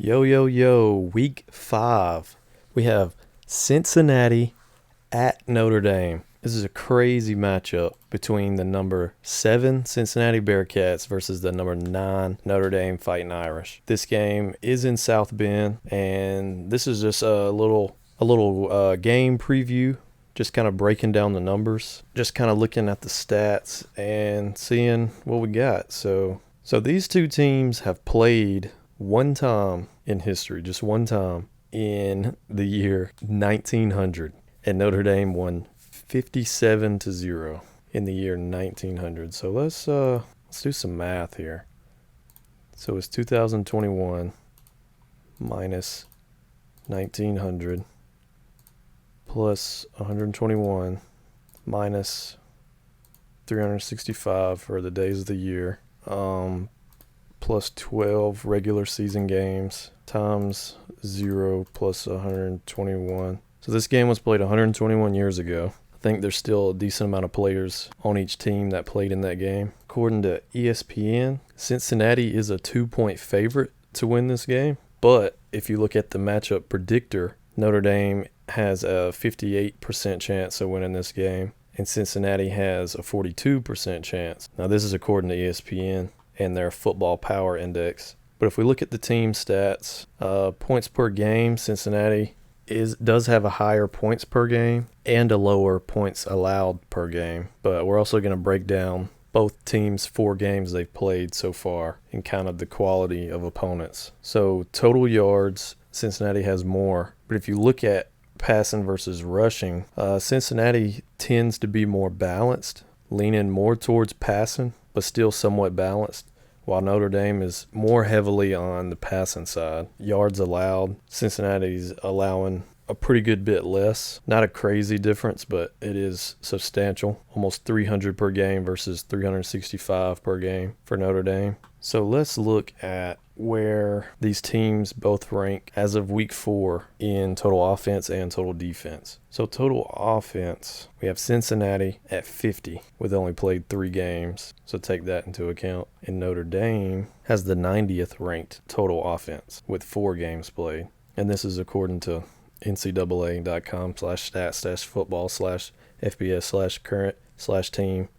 Yo, yo, yo, week 5. We have Cincinnati at Notre Dame. This is a crazy matchup between the number 7 Cincinnati Bearcats versus the number 9 Notre Dame Fighting Irish. This game is in South Bend, and this is just a little game preview, just kind of breaking down the numbers, just kind of looking at the stats and seeing what we got. So these two teams have played one time in history, just one time in the year 1900, and Notre Dame won 57-0 in the year 1900. So let's do some math here. So it's 2021 minus 1900 plus 121 minus 365 for the days of the year, plus 12 regular season games times 0 plus 121. So this game was played 121 years ago. I think there's still a decent amount of players on each team that played in that game. According to ESPN, Cincinnati is a 2-point favorite to win this game. But if you look at the matchup predictor, Notre Dame has a 58% chance of winning this game, and Cincinnati has a 42% chance. Now, this is according to ESPN and their football power index. But if we look at the team stats, points per game, Cincinnati does have a higher points per game and a lower points allowed per game. But we're also going to break down both teams' 4 games they've played so far and kind of the quality of opponents. So total yards, Cincinnati has more. But if you look at passing versus rushing, Cincinnati tends to be more balanced, leaning more towards passing, but still somewhat balanced, while Notre Dame is more heavily on the passing side. Yards allowed, Cincinnati's allowing a pretty good bit less. Not a crazy difference, but it is substantial. Almost 300 per game versus 365 per game for Notre Dame. So let's look at where these teams both rank as of week 4 in total offense and total defense. So total offense, we have Cincinnati at 50 with only played 3 games. So take that into account. And Notre Dame has the 90th ranked total offense with 4 games played. And this is according to ncaa.com/stats-football/FBS/current/team/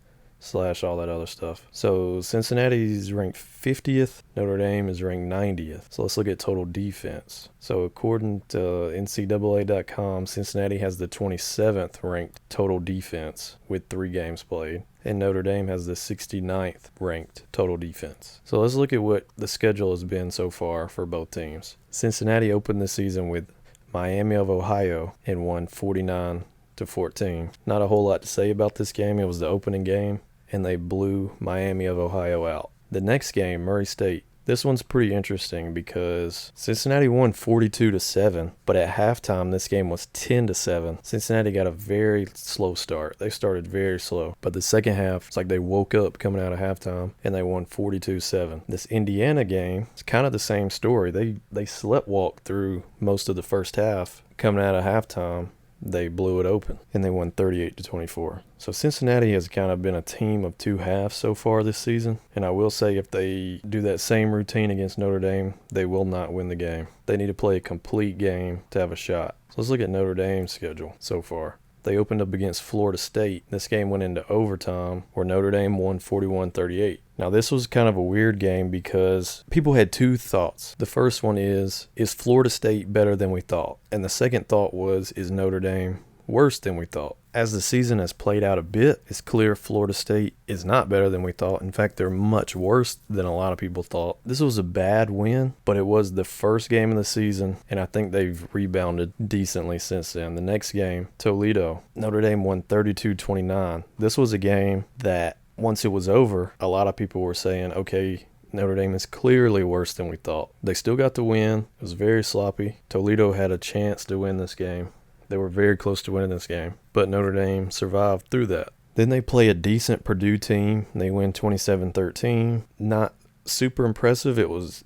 all that other stuff. So Cincinnati's ranked 50th, Notre Dame is ranked 90th. So let's look at total defense. So according to ncaa.com, Cincinnati has the 27th ranked total defense with 3 games played, and Notre Dame has the 69th ranked total defense. So let's look at what the schedule has been so far for both teams. Cincinnati opened the season with Miami of Ohio and won 49-14. Not a whole lot to say about this game. It was the opening game, and they blew Miami of Ohio out. The next game, Murray State. This one's pretty interesting because Cincinnati won 42-7, but at halftime this game was 10-7. Cincinnati got a very slow start. They started very slow, but the second half, it's like they woke up coming out of halftime and they won 42-7. This Indiana game, it's kind of the same story. They sleptwalked through most of the first half. Coming out of halftime, they blew it open, and they won 38-24. So Cincinnati has kind of been a team of 2 halves so far this season, and I will say if they do that same routine against Notre Dame, they will not win the game. They need to play a complete game to have a shot. So let's look at Notre Dame's schedule so far. They opened up against Florida State. This game went into overtime where Notre Dame won 41-38. Now, this was kind of a weird game because people had 2 thoughts. The first one is Florida State better than we thought? And the second thought was, is Notre Dame worse than we thought? As the season has played out a bit, it's clear Florida State is not better than we thought. In fact, they're much worse than a lot of people thought. This was a bad win, but it was the first game of the season, and I think they've rebounded decently since then. The next game, Toledo. Notre Dame won 32-29. This was a game that once it was over, a lot of people were saying, okay, Notre Dame is clearly worse than we thought. They still got the win. It was very sloppy. Toledo had a chance to win this game. They were very close to winning this game, but Notre Dame survived through that. Then they play a decent Purdue team. They win 27-13. Not super impressive.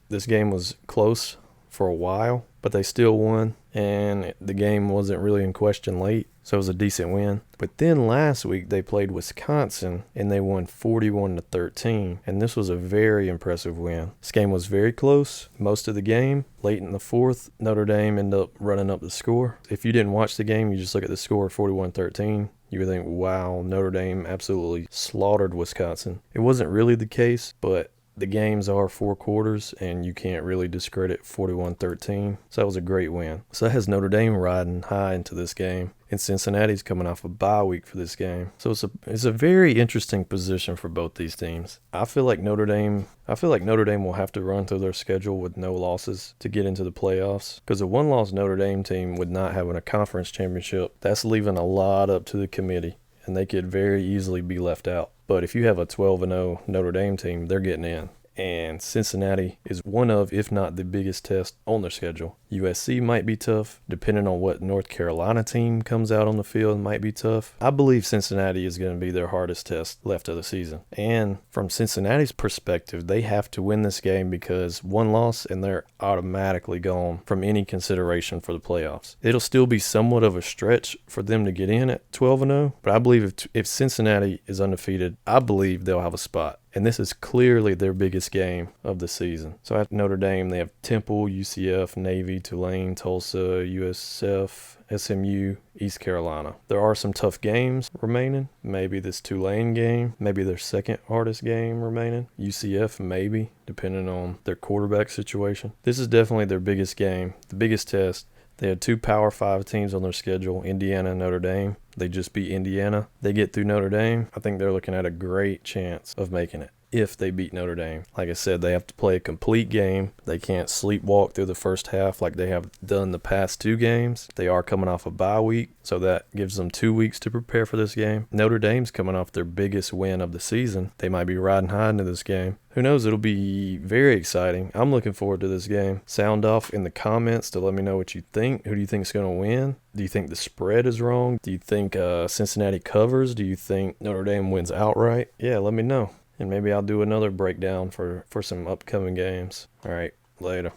This game was close for a while, but they still won, and the game wasn't really in question late, so it was a decent win. But then last week they played Wisconsin, and they won 41-13, and this was a very impressive win. This game was very close most of the game. Late in the fourth, Notre Dame ended up running up the score. If you didn't watch the game, you just look at the score, 41-13. You would think, wow, Notre Dame absolutely slaughtered Wisconsin. It wasn't really the case, but the games are 4 quarters, and you can't really discredit 41-13. So that was a great win. So that has Notre Dame riding high into this game, and Cincinnati's coming off a bye week for this game. So it's a very interesting position for both these teams. I feel like Notre Dame will have to run through their schedule with no losses to get into the playoffs, because a one-loss Notre Dame team would not have a conference championship. That's leaving a lot up to the committee, and they could very easily be left out. But if you have a 12-0 Notre Dame team, they're getting in. And Cincinnati is one of, if not the biggest test on their schedule. USC might be tough. Depending on what North Carolina team comes out on the field, might be tough. I believe Cincinnati is going to be their hardest test left of the season. And from Cincinnati's perspective, they have to win this game, because one loss and they're automatically gone from any consideration for the playoffs. It'll still be somewhat of a stretch for them to get in at 12-0, but I believe if Cincinnati is undefeated, I believe they'll have a spot. And this is clearly their biggest game of the season. So at Notre Dame, they have Temple, UCF, Navy, Tulane, Tulsa, USF, SMU, East Carolina. There are some tough games remaining. Maybe this Tulane game, maybe their second hardest game remaining. UCF, maybe, depending on their quarterback situation. This is definitely their biggest game, the biggest test. They had 2 Power 5 teams on their schedule, Indiana and Notre Dame. They just beat Indiana. They get through Notre Dame. I think they're looking at a great chance of making it if they beat Notre Dame. Like I said, they have to play a complete game. They can't sleepwalk through the first half like they have done the past 2 games. They are coming off a bye week, so that gives them 2 weeks to prepare for this game. Notre Dame's coming off their biggest win of the season. They might be riding high into this game. Who knows? It'll be very exciting. I'm looking forward to this game. Sound off in the comments to let me know what you think. Who do you think is going to win? Do you think the spread is wrong? Do you think Cincinnati covers? Do you think Notre Dame wins outright? Yeah, let me know. And maybe I'll do another breakdown for some upcoming games. All right, later.